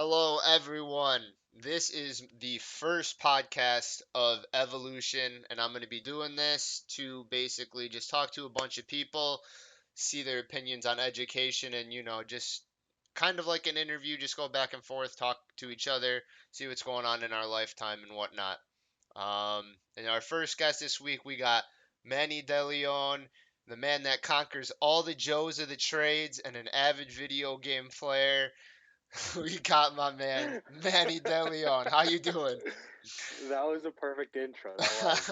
Hello, everyone. This is the first podcast of Evolution, and I'm going to be doing this to basically just talk to a bunch of people, see their opinions on education, and, just kind of like an interview, just go back and forth, talk to each other, see what's going on in our lifetime and whatnot. And our first guest this week, we got Manny DeLeon, the man that conquers all the Joes of the trades and an avid video game player. We got my man Manny DeLeon. How you doing? That was a perfect intro. That was.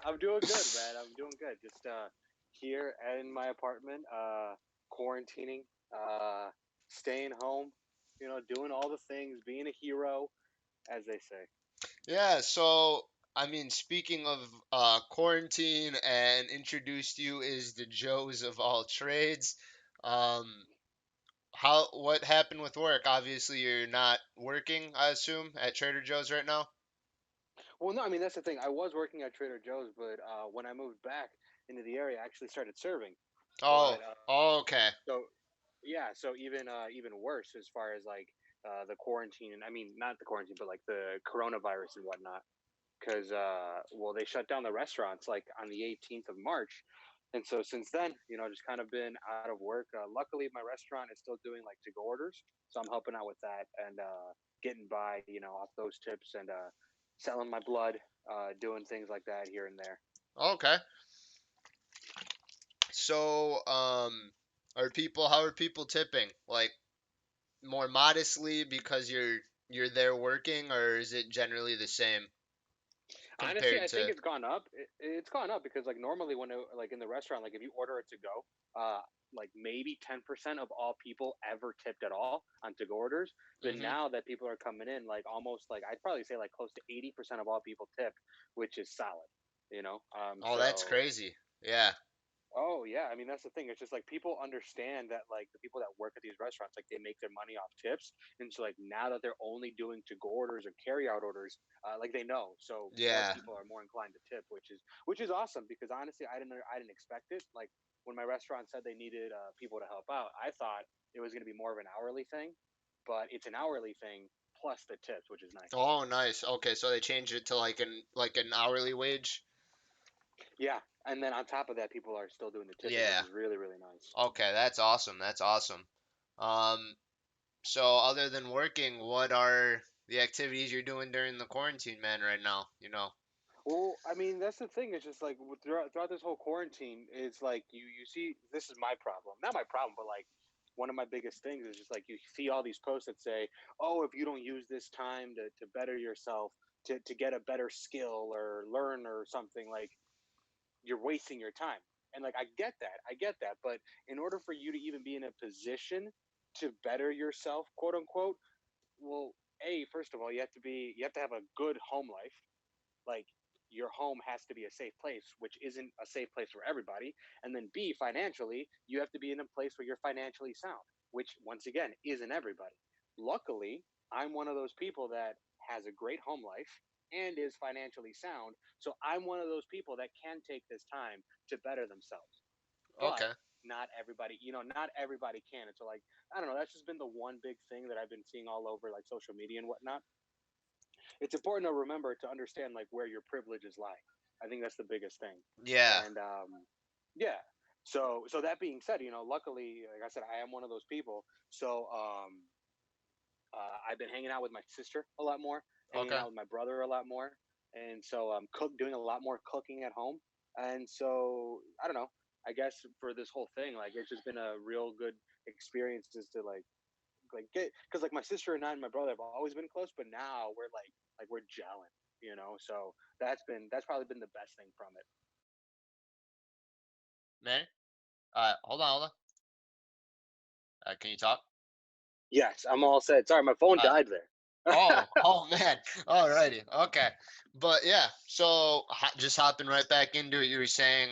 I'm doing good, man. I'm doing good. Just here in my apartment, quarantining, uh, staying home. Doing all the things, being a hero, as they say. Yeah, so I mean, speaking of quarantine and introduced you is the Joes of all trades. Um, what happened with work? Obviously, you're not working, I assume, at Trader Joe's right now. Well, no, I mean that's the thing. I was working at Trader Joe's, but when I moved back into the area, I actually started serving. Oh, But okay. so yeah, so even worse as far as like the quarantine, and I mean not the quarantine, but like the coronavirus and whatnot. Because well, they shut down the restaurants like on the 18th of March, and so since then, just kind of been out of work. Luckily, my restaurant is still doing like to-go orders, so I'm helping out with that and getting by, off those tips and selling my blood, doing things like that here and there. Okay. So, how are people tipping? Like more modestly because you're there working, or is it generally the same Honestly, compared I think to? it's gone up. It's gone up because like normally like in the restaurant, like if you order it to go, like maybe 10% of all people ever tipped at all on to go orders. But Hmm. now that people are coming in, like almost like I'd probably say like close to 80% of all people tip, which is solid. You know, Oh, that's crazy. Yeah. oh yeah, I mean that's the thing. It's just like people understand that like the people that work at these restaurants, like they make their money off tips, and so like now that they're only doing to go orders or carry out orders, like they know, so more Yeah. people are more inclined to tip, which is awesome because honestly, I didn't expect it. Like when my restaurant said they needed people to help out, I thought it was going to be more of an hourly thing, but it's an hourly thing plus the tips, which is nice. Oh, nice. Okay, so they changed it to like an hourly wage. Yeah, and then on top of that, people are still doing the tipping, which Yeah. is really really nice. Okay, that's awesome. That's awesome. Um, so other than working, what are the activities you're doing during the quarantine, man, right now? Well, I mean, that's the thing. It's just like throughout this whole quarantine, it's like you see this is my problem, not my problem, but like one of my biggest things is just like you see all these posts that say, "Oh, if you don't use this time to better yourself, to get a better skill or learn or something, like you're wasting your time." And like I get that, but in order for you to even be in a position to better yourself, quote unquote, well, a first of all, you have to have a good home life, like your home has to be a safe place, which isn't a safe place for everybody. And then B, financially, you have to be in a place where you're financially sound, which once again isn't everybody. Luckily, I'm one of those people that has a great home life and is financially sound. So I'm one of those people that can take this time to better themselves. But Okay. not everybody can. And so like, I don't know, that's just been the one big thing that I've been seeing all over like social media and whatnot. It's important to remember to understand like where your privileges lie. I think that's the biggest thing. Yeah. And yeah. So that being said, luckily, like I said, I am one of those people. So I've been hanging out with my sister a lot more, hanging Okay. out with my brother a lot more, and so doing a lot more cooking at home. And so I don't know. I guess for this whole thing, like it's just been a real good experience just to like get because like my sister and I and my brother have always been close, but now we're like we're gelling, So that's probably been the best thing from it. Man. Hold on, hold on. Can you talk? Yes, I'm all set. Sorry, my phone Uh, died there. oh man. Alrighty. Okay. But yeah, so just hopping right back into it, you were saying,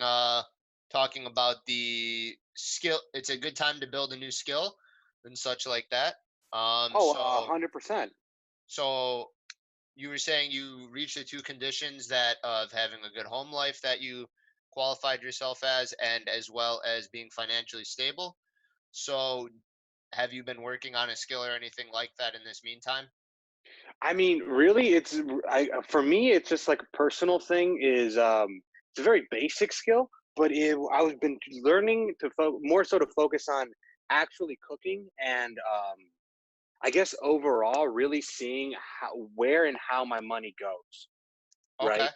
talking about the skill. It's a good time to build a new skill and such like that. Um, Oh, so 100%. so you were saying you reached the two conditions that of having a good home life that you qualified yourself as, and as well as being financially stable. So have you been working on a skill or anything like that in this meantime? I mean, really, for me, it's just like a personal thing. It's a very basic skill, but I've been learning to more so to focus on actually cooking and I guess overall really seeing where and how my money goes, Okay. right?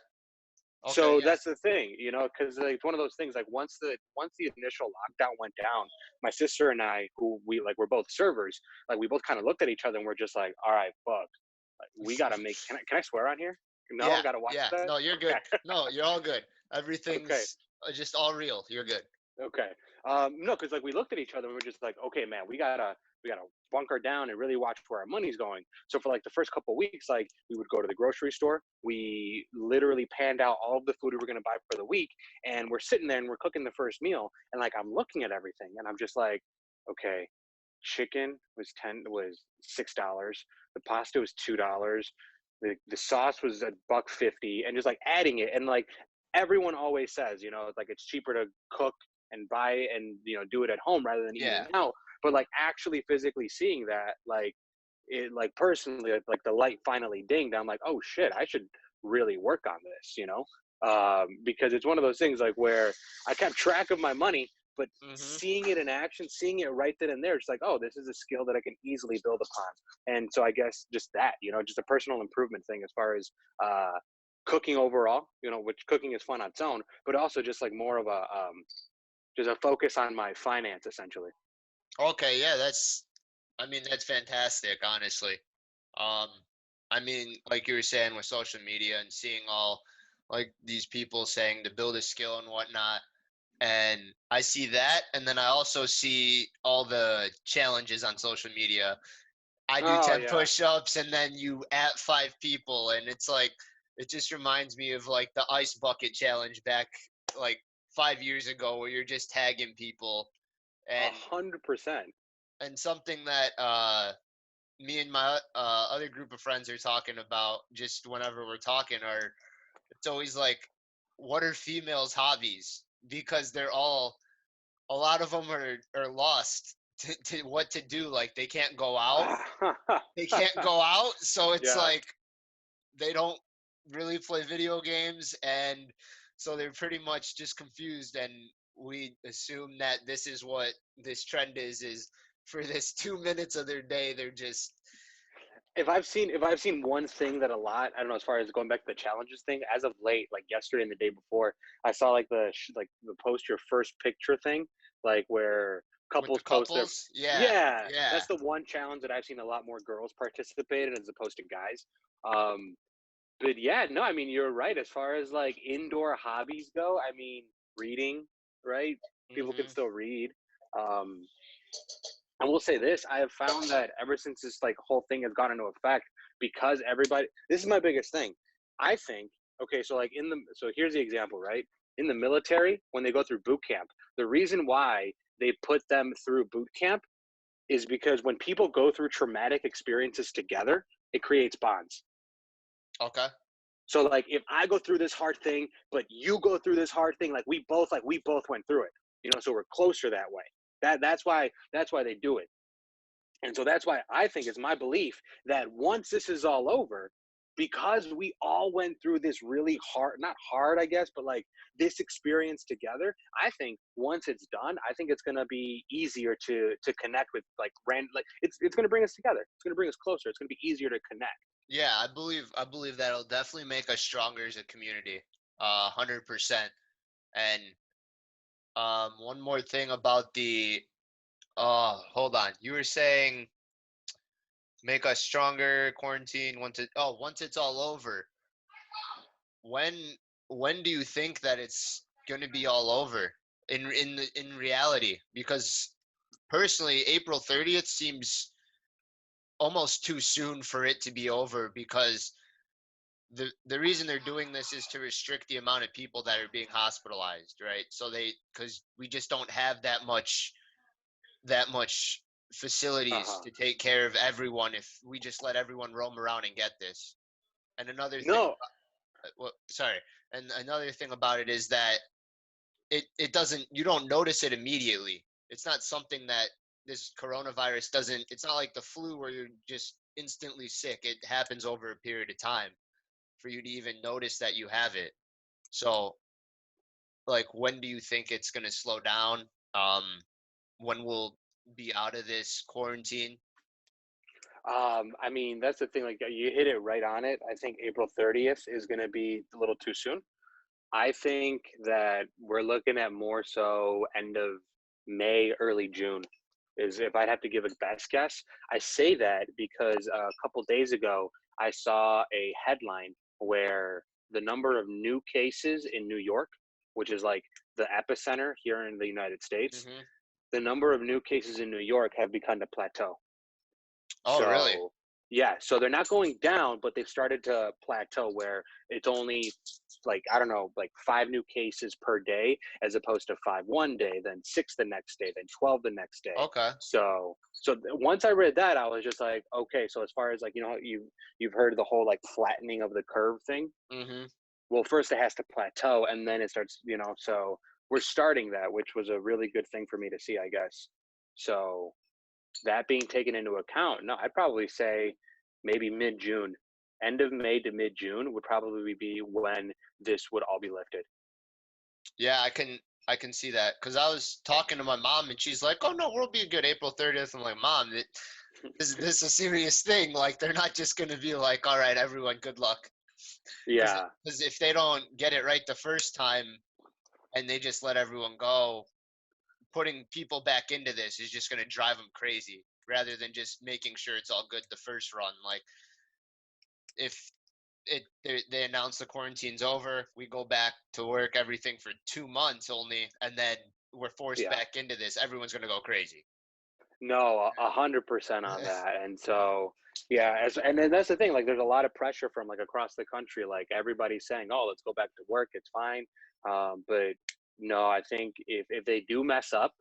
Okay. So Yeah. that's the thing, because like, it's one of those things. Like once the initial lockdown went down, my sister and I, who we're both servers, like we both kind of looked at each other and we're just like, all right, fuck, like we gotta make. Can I swear on here? No, Yeah. gotta watch Yeah. that. No, you're good. Okay, No, you're all good. okay. Everything's just all real. You're good. Okay. No, because like we looked at each other and we're just like, okay, man, we gotta bunker down and really watch where our money's going. So for like the first couple of weeks, like we would go to the grocery store. We literally panned out all of the food we were gonna buy for the week, and we're sitting there and we're cooking the first meal, and like I'm looking at everything, and I'm just like, okay, chicken was $6, the pasta was $2, the sauce was $1.50, and just like adding it, and like everyone always says, like it's cheaper to cook and buy it and do it at home rather than eating Yeah. out. But like actually physically seeing that, like it, like personally, like the light finally dinged. I'm like, oh shit, I should really work on this. Because it's one of those things like where I kept track of my money, but Mhm. seeing it in action, seeing it right then and there, it's like, oh, this is a skill that I can easily build upon. And so I guess just that, just a personal improvement thing as far as cooking overall, which cooking is fun on its own, but also just like more of a just a focus on my finance essentially. Okay. Yeah. I mean, that's fantastic. Honestly. Um. I mean, like you were saying with social media and seeing all like these people saying to build a skill and whatnot. And I see that, and then I also see all the challenges on social media. I do Oh 10 yeah. push-ups, and then you at 5 people, and it's like it just reminds me of like the ice bucket challenge back like 5 years ago, where you're just tagging people. A and 100%. and something that me and my other group of friends are talking about just whenever we're talking are it's always like, what are females' hobbies? Because they're all a lot of them are lost to what to do. Like they can't go out. They can't go out, so it's Yeah. like they don't really play video games, and so they're pretty much just confused. And we assume that this is what this trend is for this 2 minutes of their day. They're just If I've seen one thing that a lot, I don't know, as far as going back to the challenges thing, as of late, like yesterday and the day before, I saw like the post your first picture thing, like where with the couples post their. couples. Yeah, Yeah, yeah. that's the one challenge that I've seen a lot more girls participate in as opposed to guys. Um, but yeah, no, I mean you're right. As far as like indoor hobbies go, I mean reading, right? People can Hmm. still read. Um, I will say this: I have found that ever since this like whole thing has gone into effect, because everybody, this is my biggest thing. I think, okay, so like so here's the example, right? In the military, when they go through boot camp, the reason why they put them through boot camp is because when people go through traumatic experiences together, it creates bonds. Okay. So like if I go through this hard thing, but you go through this hard thing, like we both went through it. So we're closer that way. That's why they do it. And so that's why I think it's my belief that once this is all over, because we all went through this really hard, not hard, I guess, but like this experience together, I think once it's done, I think it's gonna be easier to connect with like like it's gonna bring us together. It's gonna bring us closer. It's gonna be easier to connect. Yeah, I believe that'll definitely make us stronger as a community. 100%. And one more thing about the hold on. You were saying make us stronger, quarantine once it's all over. When when do you think that it's going to be all over in reality? Because personally, April 30th seems almost too soon for it to be over, because the reason they're doing this is to restrict the amount of people that are being hospitalized, right? So they because we just don't have that much Uh facilities huh. to take care of everyone if we just let everyone roam around and get this. And another thing No. about well, sorry, and another thing about it is that it doesn't you don't notice it immediately. It's not something that this coronavirus doesn't, it's not like the flu where you're just instantly sick. It happens over a period of time for you to even notice that you have it. So, like, when do you think it's going to slow down? Um, when we'll be out of this quarantine? I mean, that's the thing. Like, you hit it right on it. I think April 30th is going to be a little too soon. I think that we're looking at more so end of May, early June is if I'd have to give a best guess. I say that because a couple days ago, I saw a headline where the number of new cases in New York, which is like the epicenter here in the United States, Hmm. the number of new cases in New York have begun to plateau. Oh, really? So yeah, so they're not going down, but they've started to plateau where it's only like I don't know, like 5 new cases per day, as opposed to 5 1 day, then 6 the next day, then 12 the next day. Okay. So once I read that, I was just like, okay. So as far as like you've heard the whole like flattening of the curve thing. Hmm. Well, first it has to plateau, and then it starts. So we're starting that, which was a really good thing for me to see, I guess. So that being taken into account, no, I'd probably say maybe mid June, end of May to mid June would probably be when this would all be lifted. Yeah, I can see that because I was talking to my mom and she's like, "Oh no, we'll be good April 30th." I'm like, "Mom, this is a serious thing. Like they're not just gonna be like, all right, everyone, good luck." Because Yeah, because if they don't get it right the first time and they just let everyone go, putting people back into this is just gonna drive them crazy. Rather than just making sure it's all good the first run. Like if they announce the quarantine's over, we go back to work, everything for 2 months only, and then we're forced yeah. back into this. Everyone's gonna go crazy. No, 100% on that. And so, yeah, and then that's the thing. Like, there's a lot of pressure from like across the country. Like everybody's saying, "Oh, let's go back to work. It's fine." But no, I think if they do mess up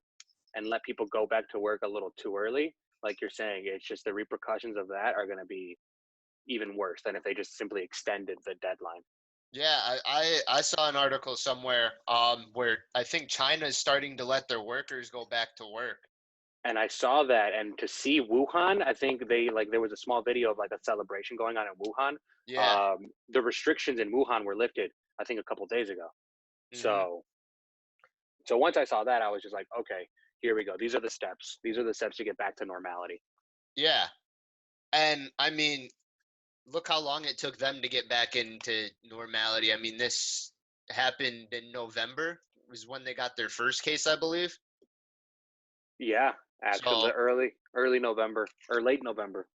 and let people go back to work a little too early, like you're saying, it's just the repercussions of that are going to be even worse than if they just simply extended the deadline. Yeah, I saw an article somewhere where I think China is starting to let their workers go back to work. And I saw that, and to see Wuhan, I think they like there was a small video of like a celebration going on in Wuhan. Yeah. The restrictions in Wuhan were lifted, I think, a couple days ago. Hmm. So, so once I saw that, I was just like, okay, here we go. These are the steps. These are the steps to get back to normality. Yeah. And I mean, look how long it took them to get back into normality. I mean, this happened in November was when they got their first case, I believe. Yeah, actually, the So, early November or late November.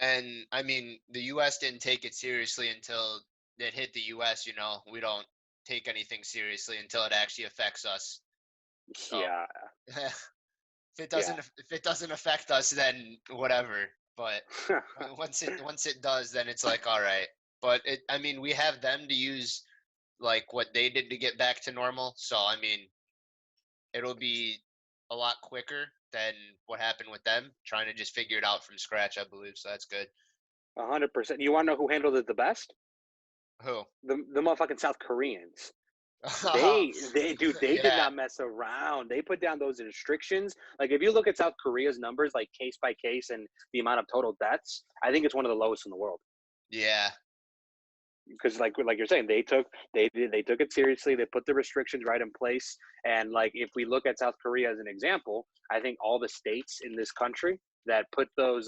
and I mean, the US didn't take it seriously until it hit the US, We don't take anything seriously until it actually affects us. So, Yeah, yeah. if it doesn't affect us, then whatever. But once it does, then it's like, all right. But I mean, we have them to use like what they did to get back to normal. So I mean, it'll be a lot quicker than what happened with them trying to just figure it out from scratch, I believe. So that's good. 100%. You want to know who handled it the best? Who? The motherfucking South Koreans. Oh, They did yeah. not mess around. They put down those restrictions. Like if you look at South Korea's numbers, like case by case, and the amount of total deaths, I think it's one of the lowest in the world. Yeah. Because like you're saying, they took it seriously. They put the restrictions right in place. And like if we look at South Korea as an example, I think all the states in this country that put those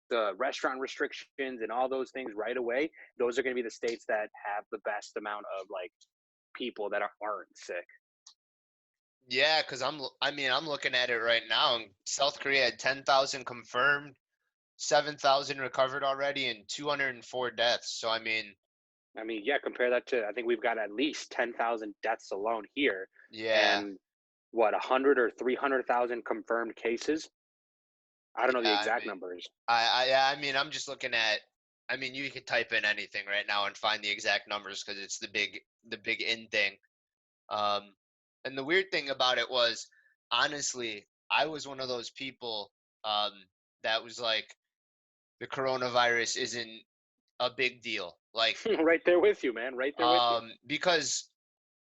the restaurant restrictions and all those things right away, those are going to be the states that have the best amount of like people that aren't sick. Yeah, because I mean, I'm looking at it right now. And South Korea had 10,000 confirmed, 7,000 recovered already, and 204 deaths. So I mean, I mean, yeah, compare that to I think we've got at least 10,000 deaths alone here, yeah, and what 100 or 300,000 confirmed cases. I don't know the yeah. I exact mean, numbers. yeah, I mean, I'm just looking at. I mean, you could type in anything right now and find the exact numbers because it's the big in thing. Um, and the weird thing about it was, honestly, I was one of those people um, that was like, the coronavirus isn't a big deal. Like, Right there with you, man. Right there with you. because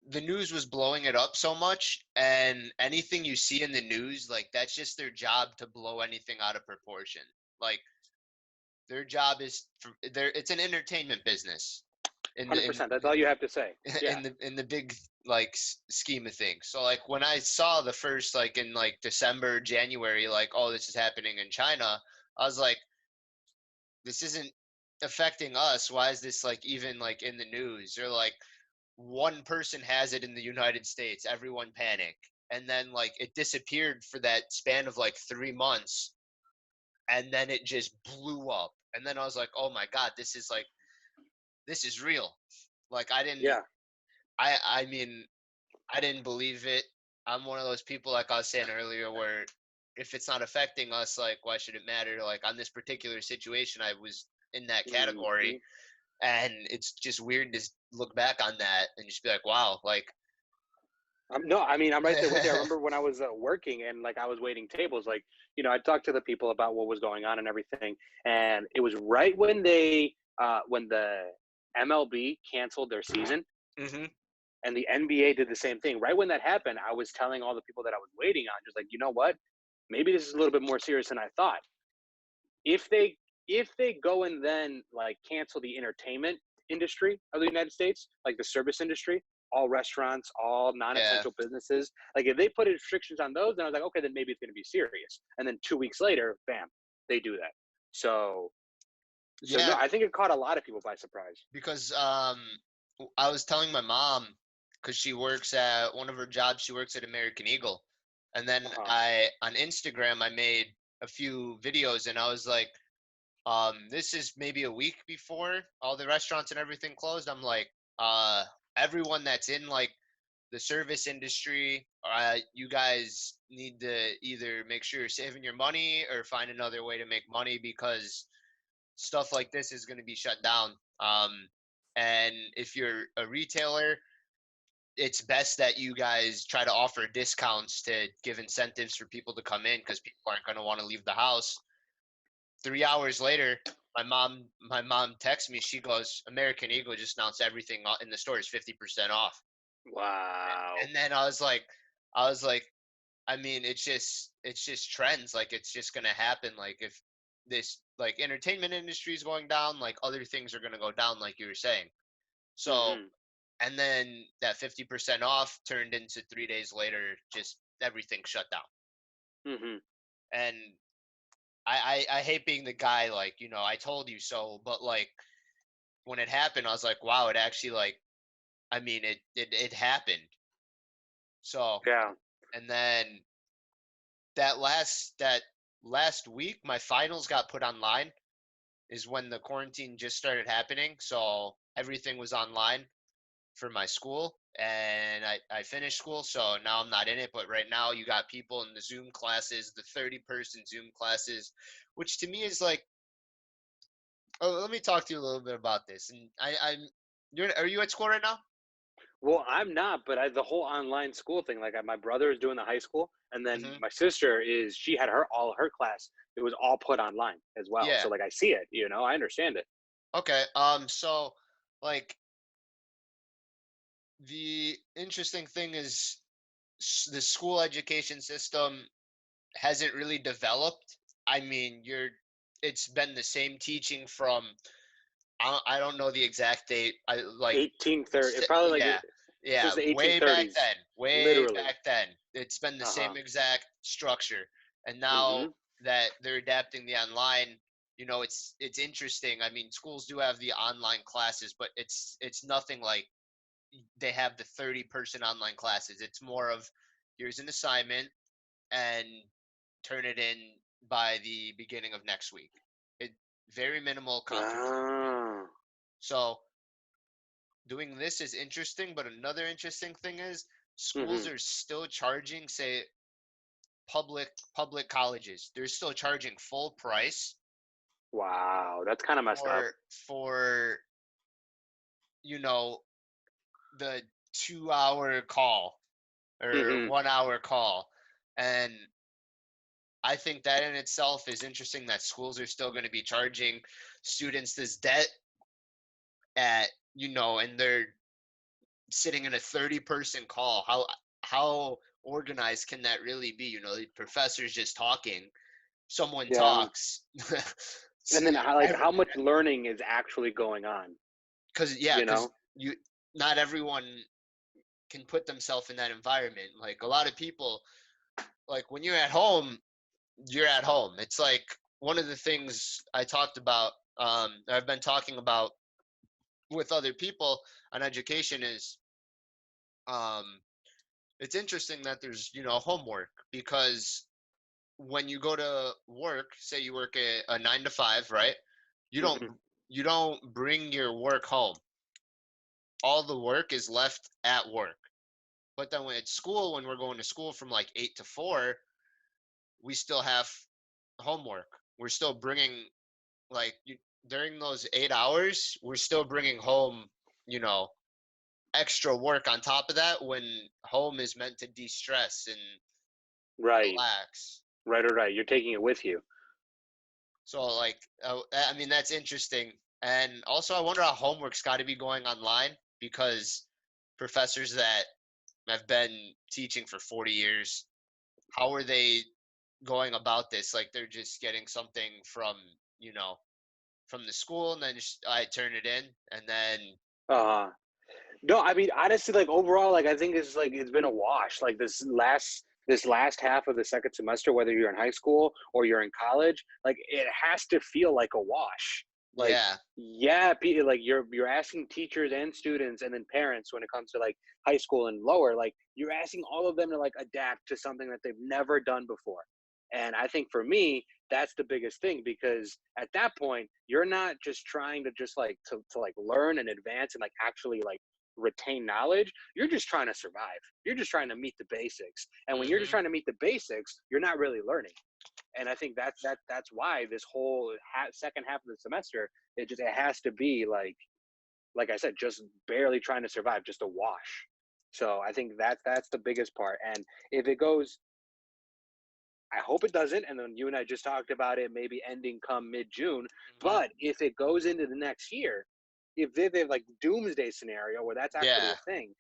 the news was blowing it up so much, and anything you see in the news, like that's just their job to blow anything out of proportion. Like their job is for, it's an entertainment business in the 100%. That's all you have to say. Yeah. in the big like scheme of things. So like when I saw the first like in like December, January, like oh this is happening in China, I was like this isn't affecting us. Why is this like even like in the news? Or like one person has it in the United States, everyone panic. And then like it disappeared for that span of like 3 months and then it just blew up. And then I was like, oh my God, this is like this is real. Like Yeah. I mean, I didn't believe it. I'm one of those people like I was saying earlier where if it's not affecting us, like why should it matter? Like on this particular situation, I was in that Hmm. category and it's just weird to look back on that and just be like, wow, like No, I mean, I'm right there with you. I remember when I was working and like I was waiting tables, like, I talked to the people about what was going on and everything. And it was right when the MLB canceled their season hmm and the NBA did the same thing. Right when that happened, I was telling all the people that I was waiting on, just like, you know what? Maybe this is a little bit more serious than I thought. If they if they go and then like cancel the entertainment industry of the United States, like the service industry, all restaurants, all yeah, non-essential businesses, like if they put restrictions on those, then I was like, okay, then maybe it's going to be serious. And then 2 weeks later, bam, they do that. So, so no, yeah, I think it caught a lot of people by surprise. because I was telling my mom because she works at one of her jobs, she works at American Eagle, and then Uh-huh. I on Instagram I made a few videos and I was like, this is maybe a week before all the restaurants and everything closed. I'm like, uh, everyone that's in like the service industry, you guys need to either make sure you're saving your money or find another way to make money because stuff like this is going to be shut down. And if you're a retailer, it's best that you guys try to offer discounts to give incentives for people to come in because people aren't going to want to leave the house. 3 hours later, my mom texts me. She goes, American Eagle just announced everything in the store is 50% off. Wow. And then I was like, I mean, it's just trends. Like it's just gonna happen. Like if this like entertainment industry is going down, like other things are gonna go down, like you were saying. So Mm-hmm. and then that 50% off turned into 3 days later, just everything shut down. Mm-hmm. And I hate being the guy like, I told you so, but like when it happened, I was like, wow, it actually like I mean it happened. So Yeah. and then that last week, my finals got put online is when the quarantine just started happening. So everything was online for my school and I finished school. So now I'm not in it. But right now you got people in the Zoom classes, the 30-person Zoom classes, which to me is like, oh, let me talk to you a little bit about this. And are you at school right now? Well, I'm not, but the whole online school thing, like my brother is doing the high school, and then hmm my sister she had all her class. It was all put online as well. Yeah. So like I see it, I understand it. Okay. So like the interesting thing is the school education system hasn't really developed. I mean, it's been the same teaching from I don't know the exact date. I like 1830, it probably like yeah. since Yeah, the way back 1830s, then. Way literally. back then. It's been the Uh huh. same exact structure. And now Mm-hmm. that they're adapting the online, it's interesting. I mean, schools do have the online classes, but it's nothing like they have the 30-person online classes. It's more of here's an assignment and turn it in by the beginning of next week. It very minimal conference information. Ah. So doing this is interesting, but another interesting thing is schools Mm-hmm. are still charging, say public colleges, they're still charging full price Wow, that's kind of messed up. for you know the 2 hour call or Mm-hmm. 1 hour call. And I think that in itself is interesting that schools are still going to be charging students this debt at, and sitting in a 30-person call. How organized can that really be? The professor's just talking. Someone Yeah. talks. And then how much learning is actually going on, Because yeah, you because know? you not everyone can put themselves in that environment. Like a lot of people, like when you're at home, you're at home. It's like one of the things I talked about. I've been talking about with other people on education is um, it's interesting that there's homework because when you go to work, say you work a 9 to 5, right? You don't Hmm. you don't bring your work home. All the work is left at work. But then when it's school, when we're going to school from like 8 to 4, we still have homework. We're still bringing like during those 8 hours, we're still bringing home, you know, extra work on top of that when home is meant to de-stress and Right. relax. Right, or right. You're taking it with you. So like, I mean, that's interesting. And also, I wonder how homework's got to be going online because professors that have been teaching for 40 years, how are they going about this? Like, they're just getting something from the school, and then just I turn it in, and then Uh No, I mean honestly, like overall, like I think it's been a wash. Like this last half of the second semester, whether you're in high school or you're in college, like it has to feel like a wash. Like yeah, yeah, like you're asking teachers and students and then parents when it comes to like high school and lower, like you're asking all of them to like adapt to something that they've never done before. And I think for me, that's the biggest thing because at that point, you're not just trying to just like to like learn and advance and like actually like retain knowledge. You're just trying to survive. You're just trying to meet the basics. And when you're just hmm, trying to meet the basics, you're not really learning. And I think that's why this whole second half of the semester, it has to be like I said, just barely trying to survive, just a wash. So I think that's the biggest part. And if it goes, I hope it doesn't. And then you and I just talked about it maybe ending come mid June. hmm, But if it goes into the next year, if they have like doomsday scenario where that's actually yeah, a thing,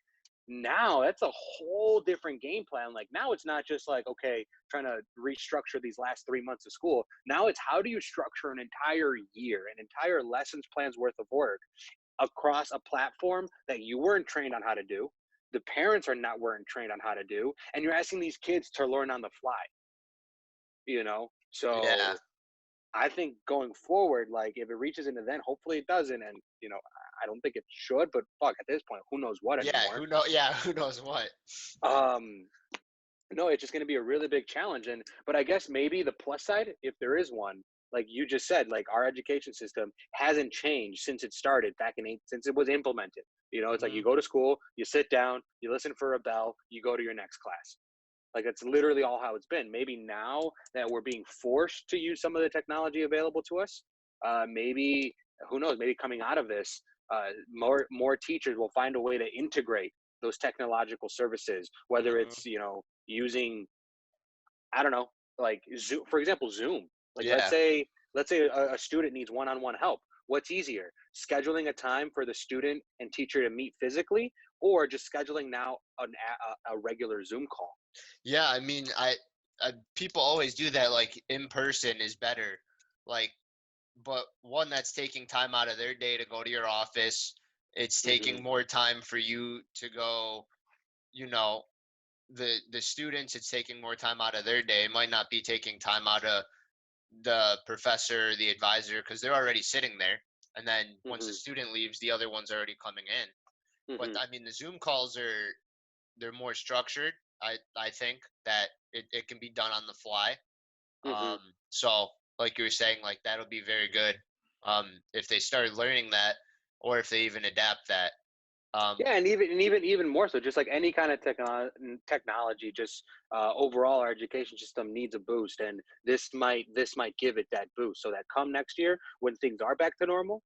now that's a whole different game plan. Like now it's not just like, okay, trying to restructure these last 3 months of school. Now it's how do you structure an entire year, an entire lessons plans worth of work across a platform that you weren't trained on how to do. The parents are not weren't trained on how to do, and you're asking these kids to learn on the fly. yeah, So I think going forward, like if it reaches into then, hopefully it doesn't. And I don't think it should, but fuck, at this point, who knows what yeah. anymore? Who know? Yeah, who knows what? Um, no, it's just going to be a really big challenge. But I guess maybe the plus side, if there is one, like you just said, like our education system hasn't changed since it started back since it was implemented. It's like Hmm. you go to school, you sit down, you listen for a bell, you go to your next class. Like that's literally all how it's been. Maybe now that we're being forced to use some of the technology available to us, maybe who knows? Maybe coming out of this, more teachers will find a way to integrate those technological services, whether Hmm. it's using, I don't know, like Zoom, for example, Zoom. Like Yeah, let's say a student needs one-on-one help. What's easier, scheduling a time for the student and teacher to meet physically, or just scheduling now a regular Zoom call? yeah. I mean, people always do that. Like in person is better. Like, but one that's taking time out of their day to go to your office. It's Hmm. taking more time for you to go. You know, the students. It's taking more time out of their day. It might not be taking time out of the professor, the advisor, because they're already sitting there. And then once the Hmm. student leaves, the other one's already coming in. But Hmm. I mean, the Zoom calls they're more structured. I think that it can be done on the fly. Hmm. So like you were saying, like that'll be very good if they start learning that, or if they even adapt that. Um, Yeah, and even more so, just like any kind of technology, just overall, our education system needs a boost, and this might give it that boost, so that come next year when things are back to normal,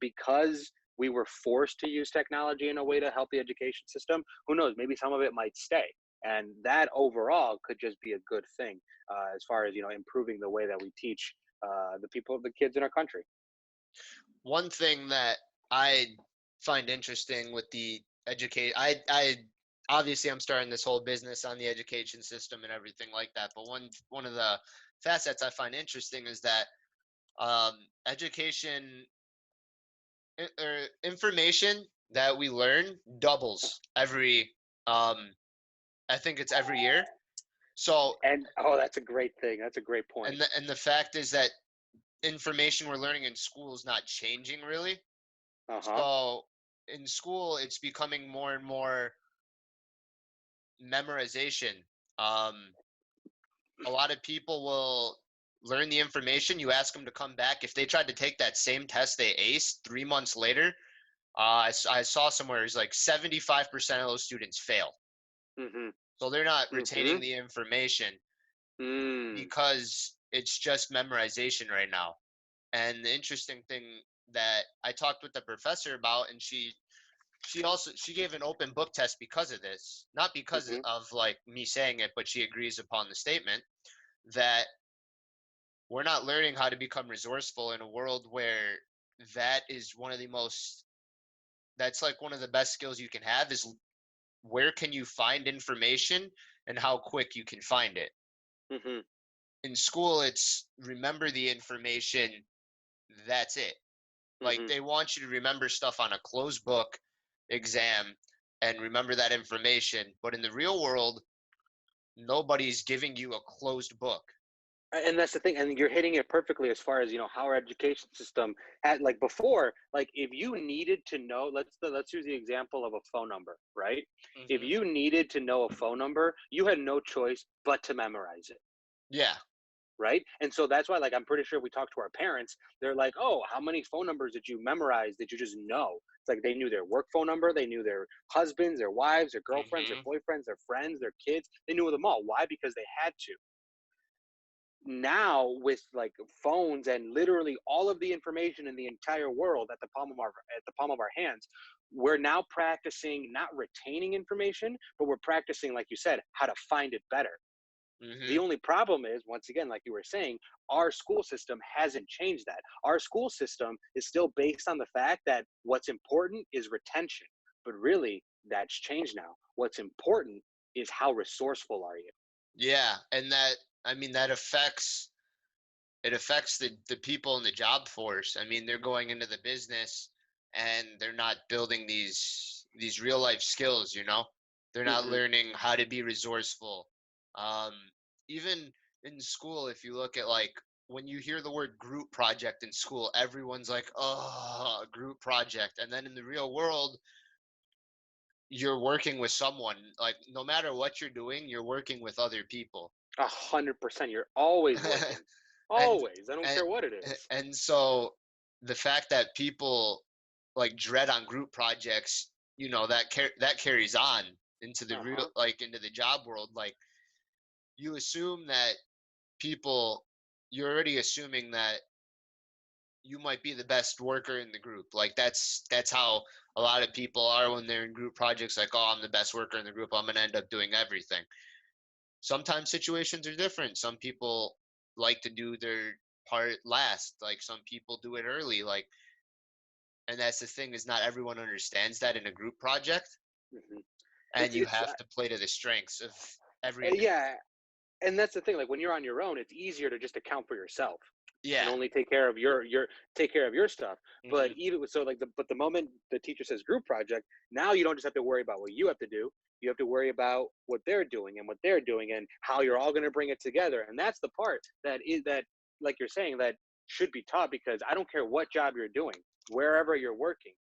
because we were forced to use technology in a way to help the education system. Who knows? Maybe some of it might stay, and that overall could just be a good thing as far as improving the way that we teach the kids in our country. One thing that I find interesting with the educate. I obviously I'm starting this whole business on the education system and everything like that. But one of the facets I find interesting is that education or information that we learn doubles every I think it's every year. So And oh, that's a great thing. That's a great point. and the fact is that information we're learning in school is not changing really. Uh huh. So in school it's becoming more and more memorization. A lot of people will learn the information. You ask them to come back. If they tried to take that same test they aced 3 months later, I saw somewhere it's like 75% of those students fail. Mhm. So they're not retaining Mhm. the information Mm. because it's just memorization right now. And the interesting thing that I talked with the professor about, and she gave an open book test because of this, not because Mhm. of like me saying it, but she agrees upon the statement that we're not learning how to become resourceful in a world where that is one of the most that's like one of the best skills you can have is where can you find information and how quick you can find it. Mhm. In school it's remember the information, that's it. Like Mhm. they want you to remember stuff on a closed book exam and remember that information, but in the real world nobody's giving you a closed book. And that's the thing, and you're hitting it perfectly as far as how our education system had, like, before, like, if you needed to know, let's use the example of a phone number, right? If Hmm. you needed to know a phone number, you had no choice but to memorize it, Yeah. right? And so that's why, like, I'm pretty sure we talked to our parents, they're like, oh, how many phone numbers did you memorize, did you just know? It's like they knew their work phone number, they knew their husbands, their wives, their girlfriends, their Hmm. boyfriends, their friends, their kids, they knew them all. Why? Because they had to. Now with like phones and literally all of the information in the entire world at the palm of our hands, we're now practicing not retaining information, but we're practicing, like you said, how to find it better. The Hmm. only problem is, once again, like you were saying, our school system hasn't changed that. Our school system is still based on the fact that what's important is retention, but really that's changed now. What's important is how resourceful are you. Yeah, and that I mean that affects it affects the people in the job force. I mean, they're going into the business and they're not building these real life skills, you know? They're not Hmm. learning how to be resourceful. Um, even in school, if you look at like when you hear the word group project in school, everyone's like, "Oh, a group project." And then in the real world, you're working with someone. Like no matter what you're doing, you're working with other people. 100%. You're always working. and Always. I don't and care what it is. and so the fact that people like dread on group projects, that carries on into the Uh real huh. like into the job world. Like you assume that people you're already assuming that you might be the best worker in the group. Like that's how a lot of people are when they're in group projects. Like, oh, I'm the best worker in the group, I'm gonna end up doing everything. Sometimes situations are different. Some people like to do their part last, like some people do it early, like, and that's the thing is not everyone understands that in a group project, Hmm. and you It's have to play to the strengths of every yeah, and that's the thing. Like when you're on your own, it's easier to just account for yourself and yeah. only take care of your take care of your stuff. But Hmm. even so, like the moment the teacher says group project, now you don't just have to worry about what you have to do. You have to worry about what they're doing and what they're doing and how you're all going to bring it together. And that's the part that, like you're saying, that should be taught, because I don't care what job you're doing, wherever you're working,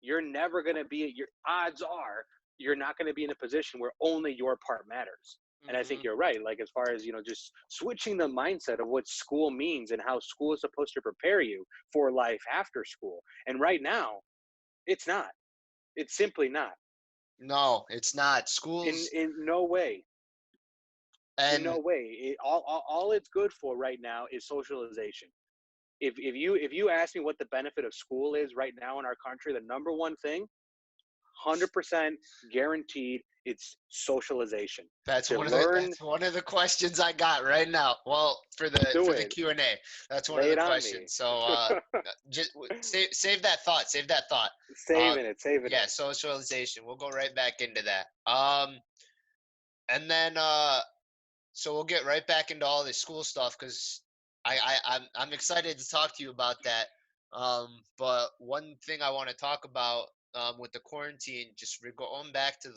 you're never going to be, your odds are you're not going to be in a position where only your part matters. And I think Hmm. you're right, like as far as just switching the mindset of what school means and how school is supposed to prepare you for life after school. And right now it's not, it's simply not. No, it's not in schools. in no way, in And no way. All it's good for right now is socialization. If you ask me what the benefit of school is right now in our country, the number one thing, 100% guaranteed, It's socialization. That's To one of the learn, that's one of the questions I got right now. Well, do for the it. Q&A, that's one of Lay the it on me. questions. So just save that thought. Save that thought. Uh, Saving yeah, it. socialization. We'll go right back into that. And then so we'll get right back into all this school stuff because I'm excited to talk to you about that. But one thing I want to talk about with the quarantine, just going back to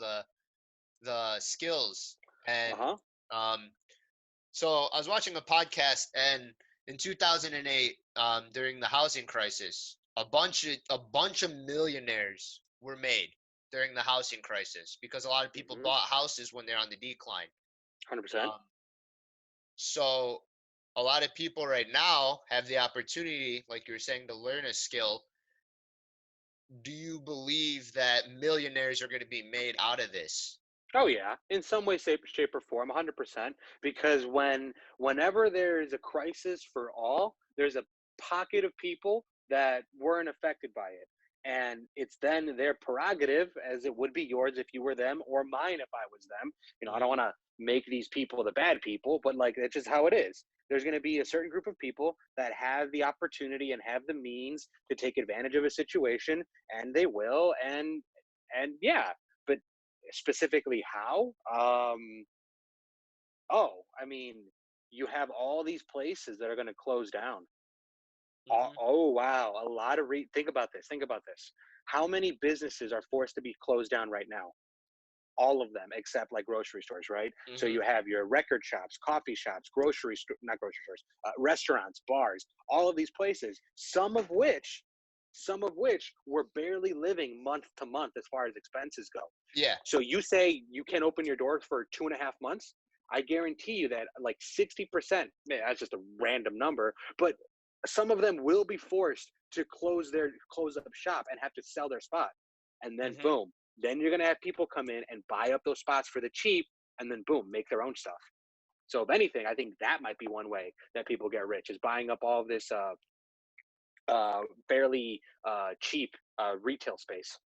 the skills Uh and huh. um, so I was watching a podcast, and in 2008, during the housing crisis, a bunch of millionaires were made during the housing crisis because a lot of people Mhm. bought houses when they're on the decline. 100%. Um, so a lot of people right now have the opportunity, like you were saying, to learn a skill. Do you believe that millionaires are going to be made out of this? Oh yeah, in some way, shape, or form, 100%. Because whenever there is a crisis for all, there's a pocket of people that weren't affected by it, and it's then their prerogative, as it would be yours if you were them, or mine if I was them. I don't Hmm. want to make these people the bad people, but like it's just how it is. There's going to be a certain group of people that have the opportunity and have the means to take advantage of a situation, and they will, and yeah. But specifically how? I mean, you have all these places that are going to close down. Hmm. Oh wow, a lot of think about this. Think about this. How many businesses are forced to be closed down right now? All of them except like grocery stores, right? So Hmm. you have your record shops, coffee shops, not grocery stores, restaurants, bars, all of these places, some of which were barely living month to month as far as expenses go. Yeah. So you say you can't open your doors for 2.5 months. I guarantee you that like 60%, man, that's just a random number, but some of them will be forced to close up shop and have to sell their spot. And then Hmm. boom, then you're gonna have people come in and buy up those spots for the cheap, and then boom, make their own stuff. So if anything, I think that might be one way that people get rich is buying up all of this fairly cheap retail space.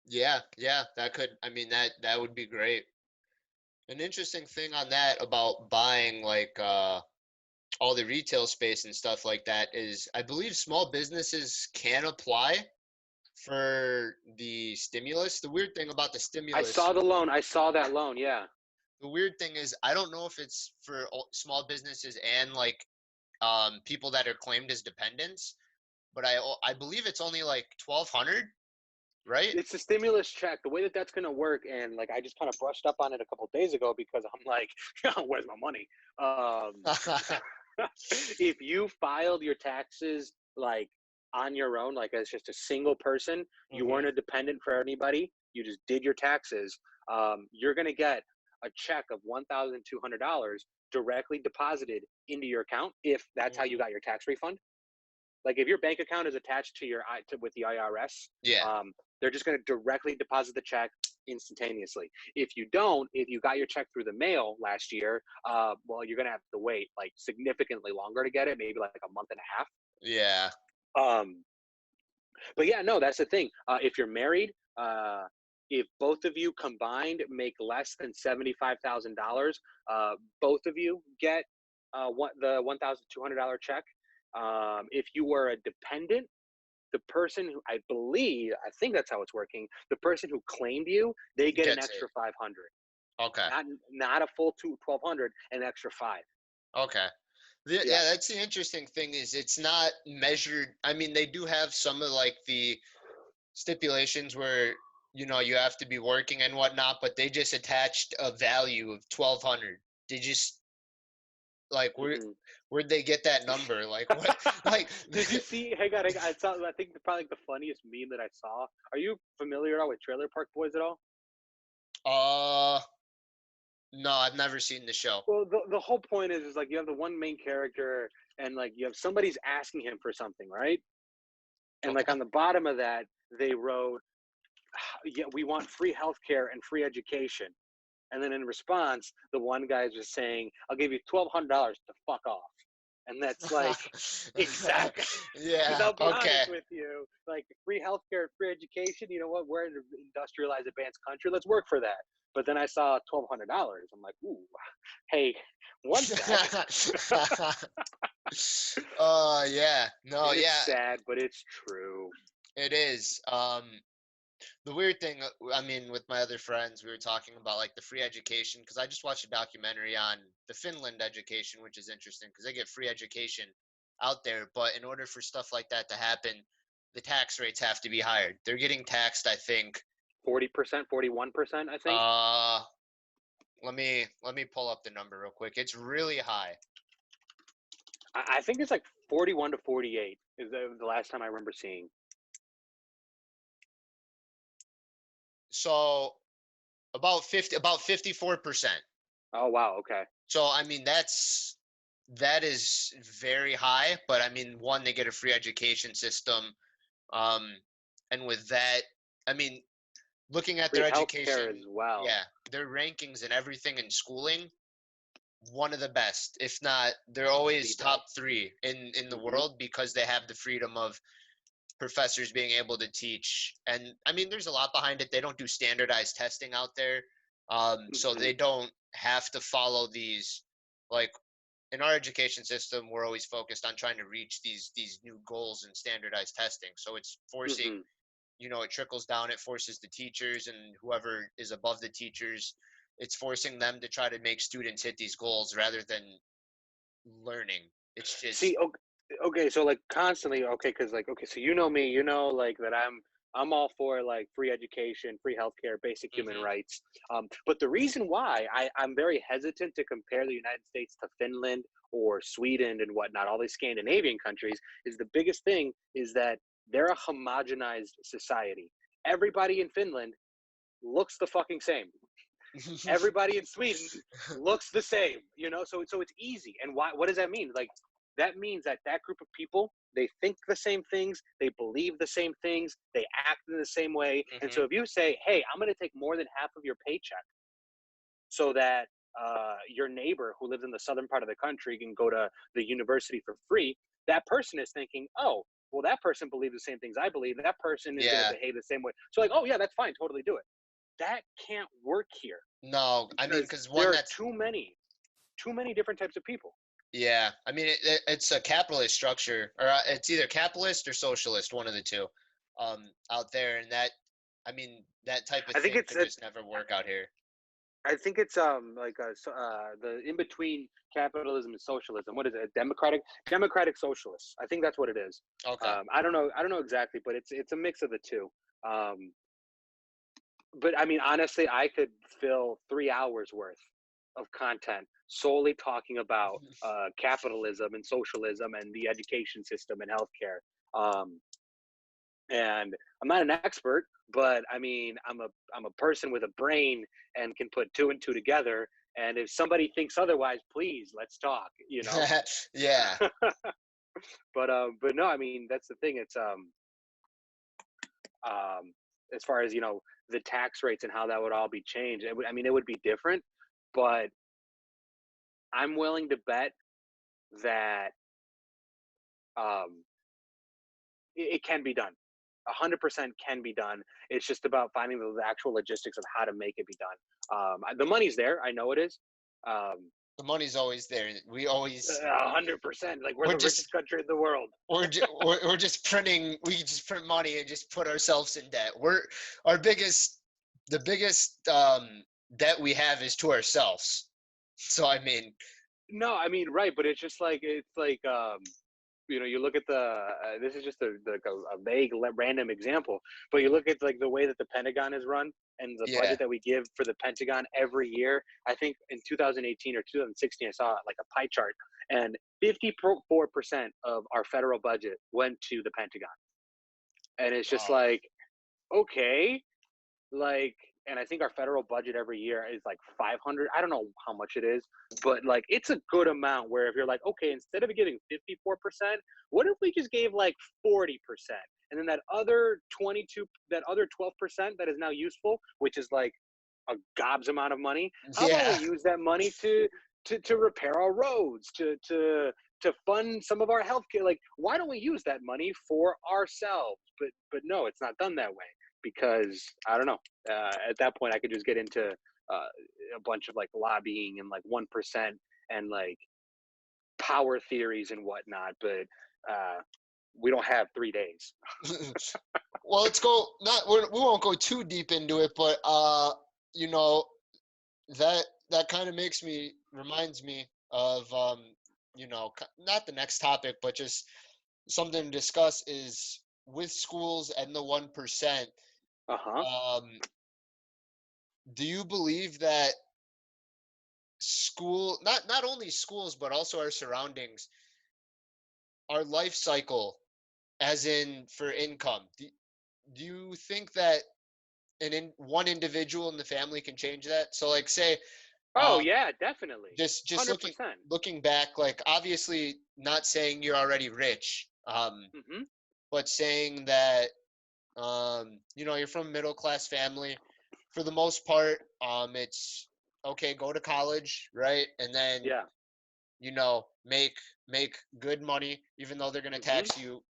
Yeah, yeah, that could, I mean, that would be great. An interesting thing on that about buying like all the retail space and stuff like that is I believe small businesses can apply for the stimulus. The weird thing about the I stimulus, saw the loan. I saw that loan. Yeah. the weird thing is I don't know if it's for small businesses and like people that are claimed as dependents, but I believe it's only like 1200, right? It's a stimulus check. The way that that's going to work, and like I just kind of brushed up on it a couple of days ago because I'm like, where's my money? If you filed your taxes like on your own, like as just a single person, you Hmm. weren't a dependent for anybody, you just did your taxes, you're going to get a check of $1,200 directly deposited into your account if that's how you Hmm. got your tax refund. Like if your bank account is attached to with the IRS, Yeah. they're just going to directly deposit the check instantaneously. If you don't, if you got your check through the mail last year, well, you're going to have to wait like significantly longer to get it, maybe like a month and a half. Yeah. Um, but yeah, no, that's the thing. If you're married, if both of you combined make less than $75,000, both of you get the $1,200 check. If you were a dependent, the person who I think that's how it's working. The person who claimed you, they get an Gets it. extra 500, Okay. not a full 1200, an extra five. Okay. Yeah. Yeah, that's the interesting thing is it's not measured. I mean, they do have some of like the stipulations where you have to be working and whatnot, but they just attached a value of 1200. They just like Hmm. where'd they get that number? Like what? Like Did you see? Hang on, I saw. I think probably the funniest meme that I saw. Are you familiar at all with Trailer Park Boys at all? uh no, I've never seen the show. Well, the whole point is like you have the one main character, and like you have somebody's asking him for something, right? And like Okay. on the bottom of that, they wrote, "Yeah, we want free healthcare and free education." And then in response, the one guy's just saying, "I'll give you $1,200 to fuck off." And that's like, exactly. Because Yeah. I'll be Okay. honest with you, like free healthcare, free education. You know what? We're in an industrialized, advanced country. Let's work for that. But then I saw $1,200. I'm like, ooh, hey, one sec. Yeah. No, It's yeah, sad, but it's true. it is. The weird thing, I mean, with my other friends, we were talking about like the free education because I just watched a documentary on the Finland education, which is interesting because they get free education out there. But in order for stuff like that to happen, the tax rates have to be higher. They're getting taxed, I think. 40%, 41%, I think. Uh, let me pull up the number real quick. It's really high. I think it's like 41 to 48 is the last time I remember seeing. So about 54%. Oh wow, okay. So I mean that is very high, but I mean one they get a free education system. Um, and with that, I mean, looking at Free their healthcare as education, well. yeah, their rankings and everything in schooling, one of the best. If not, they're always The best. top three in the Mm-hmm. world because they have the freedom of professors being able to teach. And I mean, there's a lot behind it. They don't do standardized testing out there, so Mm-hmm. they don't have to follow these like in our education system, we're always focused on trying to reach these new goals and standardized testing. So it's forcing, Mm-hmm. it trickles down. It forces the teachers and whoever is above the teachers. It's forcing them to try to make students hit these goals rather than learning. It's See, just. okay, so like constantly, okay, because like, okay, so you know me, you know, like that I'm all for like free education, free healthcare, basic human Hmm. rights. But the reason why I'm very hesitant to compare the United States to Finland or Sweden and whatnot, all these Scandinavian countries, is the biggest thing is that they're a homogenized society. Everybody in Finland looks the fucking same. Everybody in Sweden looks the same, you know. So it's easy. And why? What does that mean? Like that means that that group of people, they think the same things, they believe the same things, they act in the same way. And Hmm. so if you say, "Hey, I'm going to take more than half of your paycheck," so that your neighbor who lives in the southern part of the country can go to the university for free, that person is thinking, "Oh, well, that person believes the same things I believe. That person is going to Yeah. behave the same way." So like, oh yeah, that's fine, totally do it. That can't work here No, I mean, because because there one are that's. too many different types of people. Yeah, I mean it's a capitalist structure, or it's either capitalist or socialist, one of the two, out there, and that, I mean, that type of I think thing it's could just never work out here. I think it's like the in between capitalism and socialism. What is it? Democratic socialists. I think that's what it is. Okay. I don't know exactly, but it's a mix of the two. Um, but I mean, honestly, I could fill 3 hours worth of content solely talking about capitalism and socialism and the education system and healthcare. Um, and I'm not an expert, but I mean, I'm a person with a brain and can put two and two together. And if somebody thinks otherwise, please let's talk. You know, Yeah. but no, I mean that's the thing. It's um, as far as the tax rates and how that would all be changed. I mean, it would be different, but I'm willing to bet that um, it can be done. 100% can be done. It's just about finding the actual logistics of how to make it be done. The money's there. I know it is. Um, The money's always there. We always 100%. Like we're we're the just richest country in the world. we're just printing. We just print money and just put ourselves in debt. We're our biggest the biggest debt we have is to ourselves. So I mean, No, I mean right, but it's like you look at the this is just a vague random example, but you look at like the way that the Pentagon is run and the yeah. budget that we give for the Pentagon every year. I think in 2018 or 2016 I saw like a pie chart, and 54% of our federal budget went to the Pentagon. And it's just Wow. like, okay, like, and I think our federal budget every year is like 500. I don't know how much it is, but like it's a good amount where if you're like, okay, instead of giving 54%, what if we just gave like 40%? And then that other 12% that is now useful, which is like a gobs amount of money. How about we Yeah. use that money to repair our roads, to to fund some of our healthcare. Like, why don't we use that money for ourselves? But no, it's not done that way because I don't know. At that point, I could just get into a bunch of like lobbying and like 1% and like power theories and whatnot. But we don't have 3 days. Well, let's go. We won't go too deep into it, but you know, that kind of reminds me of not the next topic, but just something to discuss is with schools and the 1%. Uh-huh. Do you believe that not only schools but also our surroundings, our life cycle, as in for income, do you think that one individual in the family can change that? So like say, Oh um yeah, definitely. just 100%. looking back, like obviously not saying you're already rich, Mm-hmm. but saying that you're from a middle class family for the most part. It's okay, go to college, right? And then Yeah. make good money, even though they're going to Mm-hmm. tax you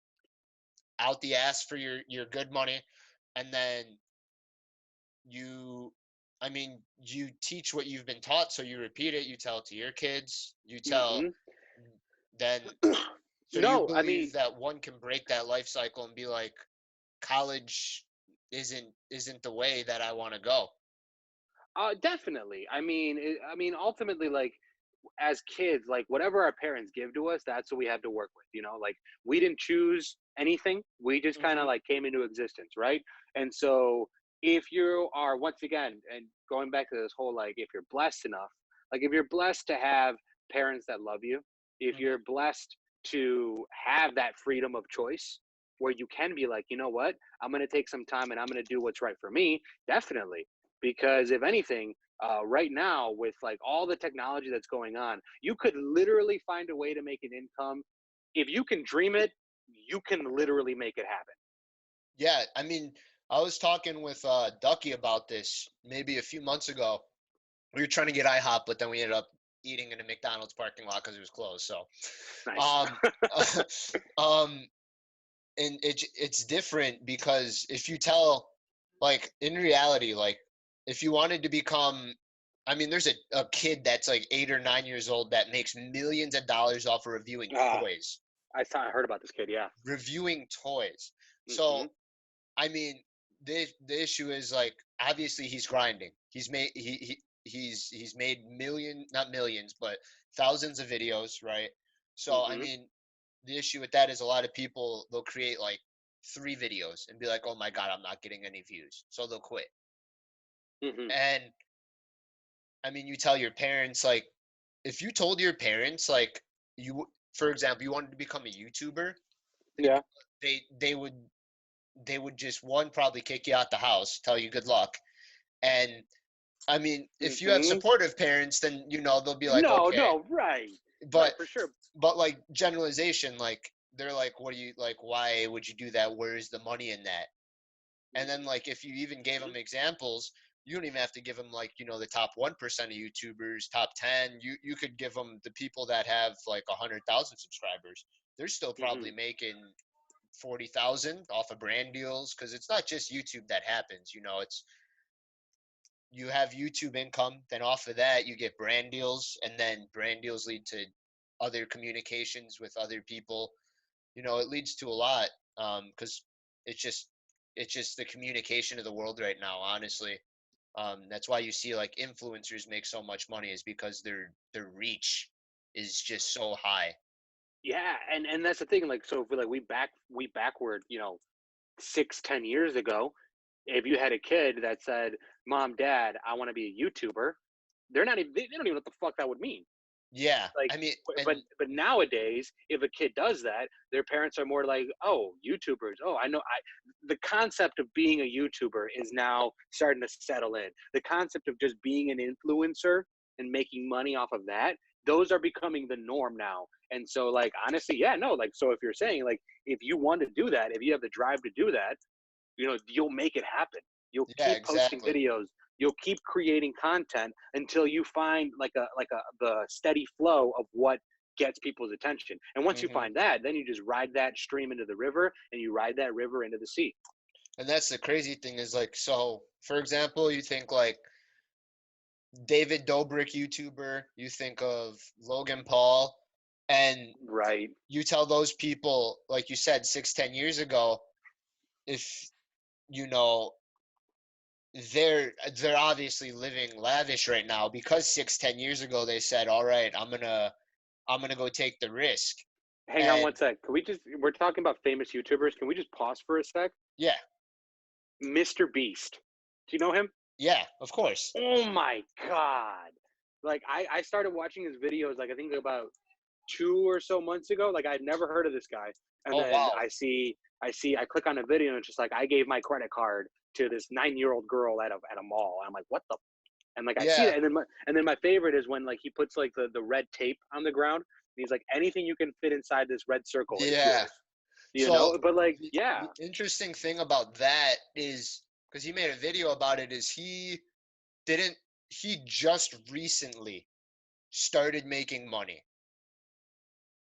out the ass for your good money. And then you you teach what you've been taught, so you repeat it, you tell it to your kids, you tell Mm-hmm. then. So do you No, I believe mean, that one can break that life cycle and be like, college isn't the way that I want to go? definitely. I mean, ultimately, like as kids, like whatever our parents give to us, that's what we have to work with. Like we didn't choose anything; we just kind of Hmm. like came into existence, right? And so, if you are once again, and going back to this whole like, if you're blessed enough, like if you're blessed to have parents that love you, if you're Hmm. blessed to have that freedom of choice, where you can be like, you know what, I'm gonna take some time and I'm gonna do what's right for me, definitely. Because if anything, right now with like all the technology that's going on, you could literally find a way to make an income. If you can dream it, you can literally make it happen. Yeah, I was talking with Ducky about this maybe a few months ago. We were trying to get IHOP, but then we ended up eating in a McDonald's parking lot because it was closed. So, Nice. um, um, and it's different because if you tell, like in reality, like if you wanted to become, there's a kid that's like 8 or 9 years old that makes millions of dollars off of reviewing Ah, toys. I heard about this kid. Yeah. Reviewing toys. Mm-hmm. So I mean, the issue is like obviously he's grinding. He's made not millions, but thousands of videos, right? So Mm-hmm. the issue with that is a lot of people, they'll create like 3 videos and be like, "Oh my god, I'm not getting any views," so they'll quit. Mm-hmm. And you tell your parents, like, if you told your parents like for example, you wanted to become a YouTuber, Yeah. they would just one probably kick you out the house, tell you good luck. And if you have Mm-hmm. supportive parents, then they'll be like, No, okay. no, right, But right, for sure. like generalization, like they're like, what do you like? Why would you do that? Where's the money in that? And then like if you even gave Mm-hmm. them examples, you don't even have to give them like the top 1% of YouTubers, top 10. You could give them the people that have like 100,000 subscribers. They're still Mm-hmm. probably making 40,000 off of brand deals, because it's not just YouTube that happens. It's you have YouTube income, then off of that you get brand deals, and then brand deals lead to other communications with other people. It leads to a lot, because it's just the communication of the world right now, honestly. That's why you see like influencers make so much money, is because their reach is just so high. Yeah, and that's the thing. Like, so if we backward, 6, 10 years ago, if you had a kid that said, "Mom, Dad, I want to be a YouTuber," they don't even know what the fuck that would mean. Yeah, Like, but nowadays, if a kid does that, their parents are more like, "Oh, YouTubers. Oh, I know." The concept of being a YouTuber is now starting to settle in. The concept of just being an influencer and making money off of that, those are becoming the norm now. And so, like, honestly, yeah, no, like, so if you're saying like, if you want to do that, if you have the drive to do that, you'll make it happen. You'll yeah, keep posting exactly. videos. You'll keep creating content until you find like a the steady flow of what gets people's attention. And once you Hmm. find that, then you just ride that stream into the river, and you ride that river into the sea. And that's the crazy thing is like, so for example, you think like David Dobrik, YouTuber, you think of Logan Paul, and Right. you tell those people, like you said, 6, 10 years ago, if you know they're obviously living lavish right now because 6, 10 years ago they said, all right, I'm gonna go take the risk. Hang on And one sec. Can we just, we're talking about famous YouTubers. Can we just pause for a sec? yeah, Mr. Beast. Do you know him? yeah, of course. Oh my God. Like I started watching his videos like I think about 2 or so months ago. Like I'd never heard of this guy. And Oh then wow. I click on a video and it's just like I gave my credit card to this 9-year-old girl at a mall. And I'm like, what the, and like I see Yeah, that, and then my favorite is when like he puts like the red tape on the ground. And he's like, anything you can fit inside this red circle is yeah. yours. You So know? But like, the yeah. interesting thing about that is because he made a video about it, is didn't he just recently started making money.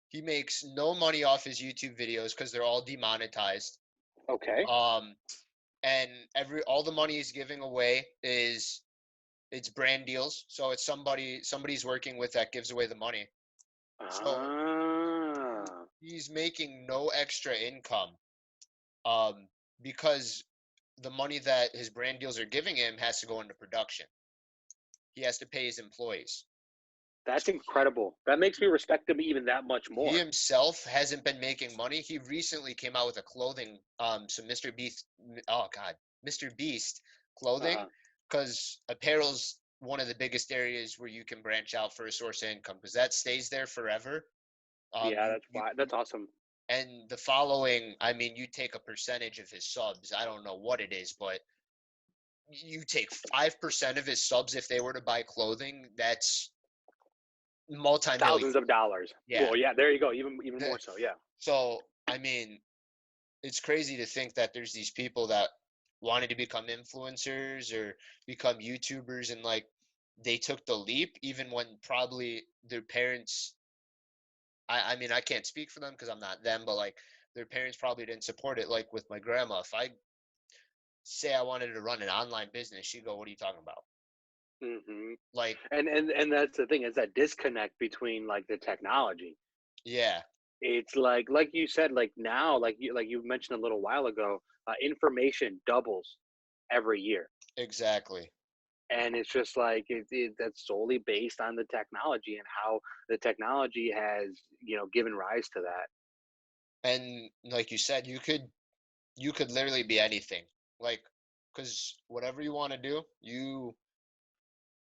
He makes no money off his YouTube videos because they're all demonetized. Okay. Um, and all the money he's giving away is it's brand deals. So it's somebody's working with that gives away the money. So Ah. he's making no extra income. Um, because the money that his brand deals are giving him has to go into production. He has to pay his employees. That's incredible. That makes me respect him even that much He more. himself hasn't been making money. He recently came out with a clothing, some Mr. Beast, oh God, Mr. Beast clothing, Uh-huh. because apparel's one of the biggest areas where you can branch out for a source of income because that stays there forever. Yeah, that's why. That's awesome. And the following, I mean, you take a percentage of his subs. I don't know what it is, but you take 5% of his subs if they were to buy clothing. That's multi-million. Thousands of dollars. Yeah. Well, yeah, there you go. Even more so. Yeah. So, I mean, it's crazy to think that there's these people that wanted to become influencers or become YouTubers and like they took the leap even when probably their parents I mean I can't speak for them because I'm not them, but like their parents probably didn't support it. Like with my grandma, if I say I wanted to run an online business, she'd go, what are you talking about? Hmm. Like, And that's the thing, is that disconnect between like the technology. yeah, It's like you said, like now, like you mentioned a little while ago, information doubles every year. exactly. And it's just like that's solely based on the technology and how the technology has given rise to that. And like you said, you could literally be anything. Like, because whatever you want to do, you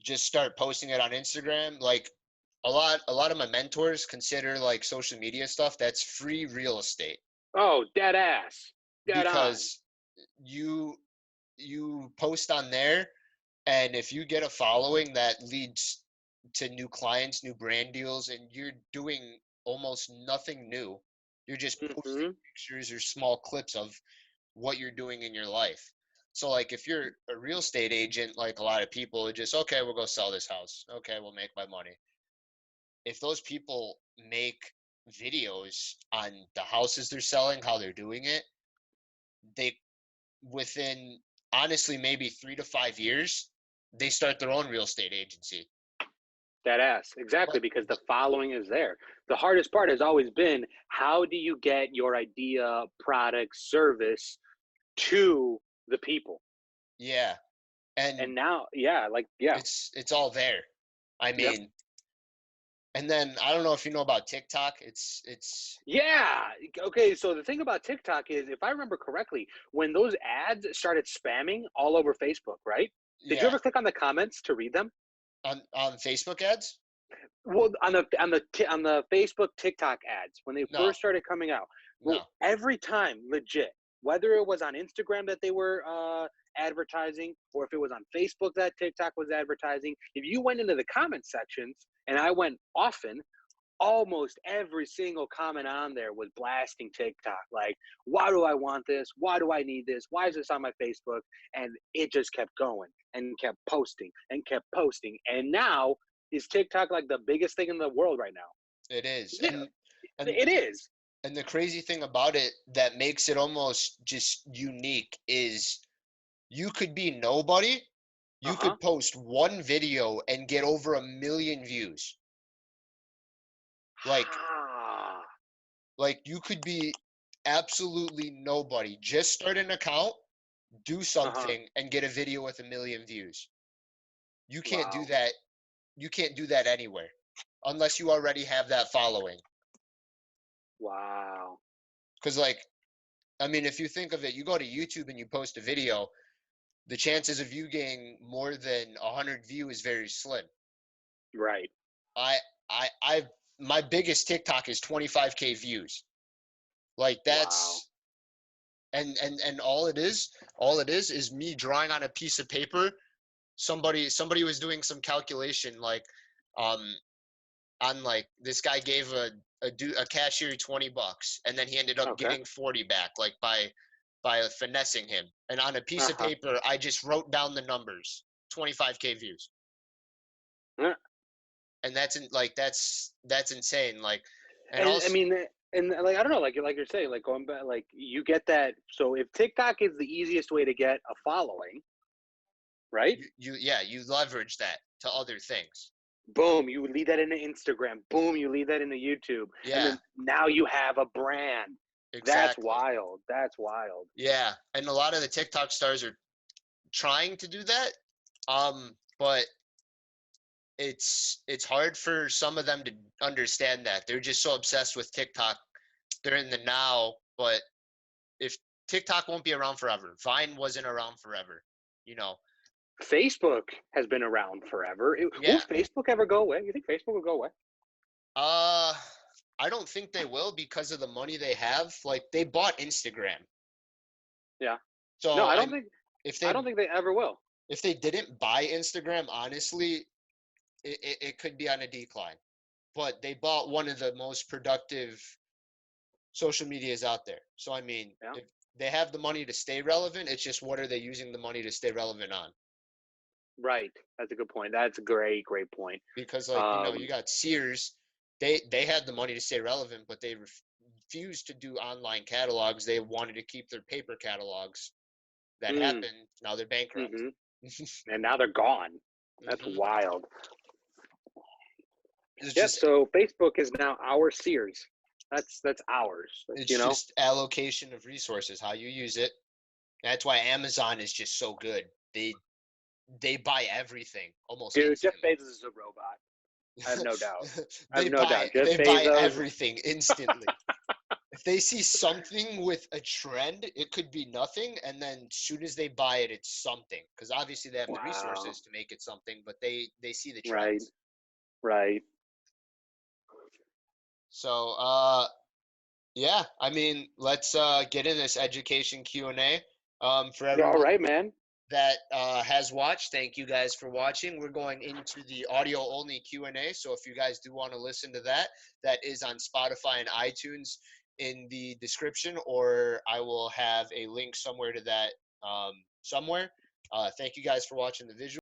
just start posting it on Instagram. Like a lot of my mentors consider like social media stuff that's free real estate Oh, dead ass, dead on. because you you post on there and if you get a following that leads to new clients, new brand deals and you're doing almost nothing new. You're just posting Hmm. pictures or small clips of what you're doing in your life. So like if you're a real estate agent, like a lot of people, just okay, we'll go sell this house. Okay, we'll make my money. If those people make videos on the houses they're selling, how they're doing it, they within honestly maybe 3 to 5 years, they start their own real estate agency. Dead ass, exactly, But because the following is there. The hardest part has always been, how do you get your idea, product, service to the people? yeah, and And now, yeah, like, yeah. it's all there. I Yep. mean, and then I don't know if you know about TikTok. It's Yeah. Okay. So the thing about TikTok is, if I remember correctly, when those ads started spamming all over Facebook, right? Did you yeah, ever click on the comments to read them? on Facebook ads. Well, on the Facebook TikTok ads when they No, first started coming out. Well, no. every time, legit, whether it was on Instagram that they were advertising, or if it was on Facebook that TikTok was advertising, if you went into the comment sections, and I went often, almost every single comment on there was blasting TikTok. Like, why do I want this? Why do I need this? Why is this on my Facebook? And it just kept going and kept posting and kept posting. And now is TikTok like the biggest thing in the world right now? It is. Yeah, And it is. and the crazy thing about it that makes it almost just unique is you could be nobody. Uh You huh. could post one video and get over 1 million views. Like Ah. like you could be absolutely nobody. Just start an account, do Uh huh. something, and get a video with 1 million views. You can't do Wow. that. You can't do that anywhere unless you already have that following. Wow. Because like, I mean, if you think of it, you go to YouTube and you post a video, the chances of you getting more than 100 views is very slim. Right. I I my biggest TikTok is 25K views. Like Wow. that's and all it is me drawing on a piece of paper. Somebody was doing some calculation like um on like this guy gave a cashier $20 and then he ended up Okay. getting 40 back like by finessing him. And on a piece Uh of huh. paper, I just wrote down the numbers. 25K views. Yeah. And that's insane. Like and And I also mean, and like I don't know, like you're saying, like going back, like you get that. So if TikTok is the easiest way to get a following, right? you leverage that to other things. Boom, you lead that into Instagram. Boom, you lead that into YouTube, and Yeah, then now you have a brand. That's exactly. wild. That's wild. Yeah, and a lot of the TikTok stars are trying to do that. But it's hard for some of them to understand that. They're just so obsessed with TikTok. They're in the now, but if TikTok won't be around forever, Vine wasn't around forever, you know. Facebook has been around forever. Will Yeah. Facebook ever go away? You think Facebook will go away? Uh I don't think they will because of the money they have. Like they bought Instagram. Yeah. No, So I don't I'm think. if I they don't think they ever will. if they didn't buy Instagram, honestly, it could be on a decline. But they bought one of the most productive social media is out there. So I mean, Yeah. if they have the money to stay relevant, it's just what are they using the money to stay relevant on? Right. That's a good point. That's a great, great point. Because like you Um. got Sears, they had the money to stay relevant, but they refused to do online catalogs. They wanted to keep their paper catalogs. That Mm, happened. Now they're bankrupt. mm-hmm. And now they're gone. That's Hmm. wild. It's Yep. just So Facebook is now our Sears. That's ours. it's You know. just allocation of resources, how you use it. That's why Amazon is just so good. They buy everything almost Dude, Jeff instantly. Bezos is a robot. I have no doubt. I have they no buy doubt. Jeff they buy Bezos. everything instantly. If they see something with a trend, it could be nothing, and then as soon as they buy it, it's something. Because obviously they have the Wow. resources to make it something, but they see the Right. trends. Right. So yeah, I mean, let's get in this education Q&A. For All everyone right, man. that has watched, thank you guys for watching. We're going into the audio only Q&A, so if you guys do want to listen to that, that is on Spotify and iTunes in the description, or I will have a link somewhere to that somewhere. Thank you guys for watching the visual.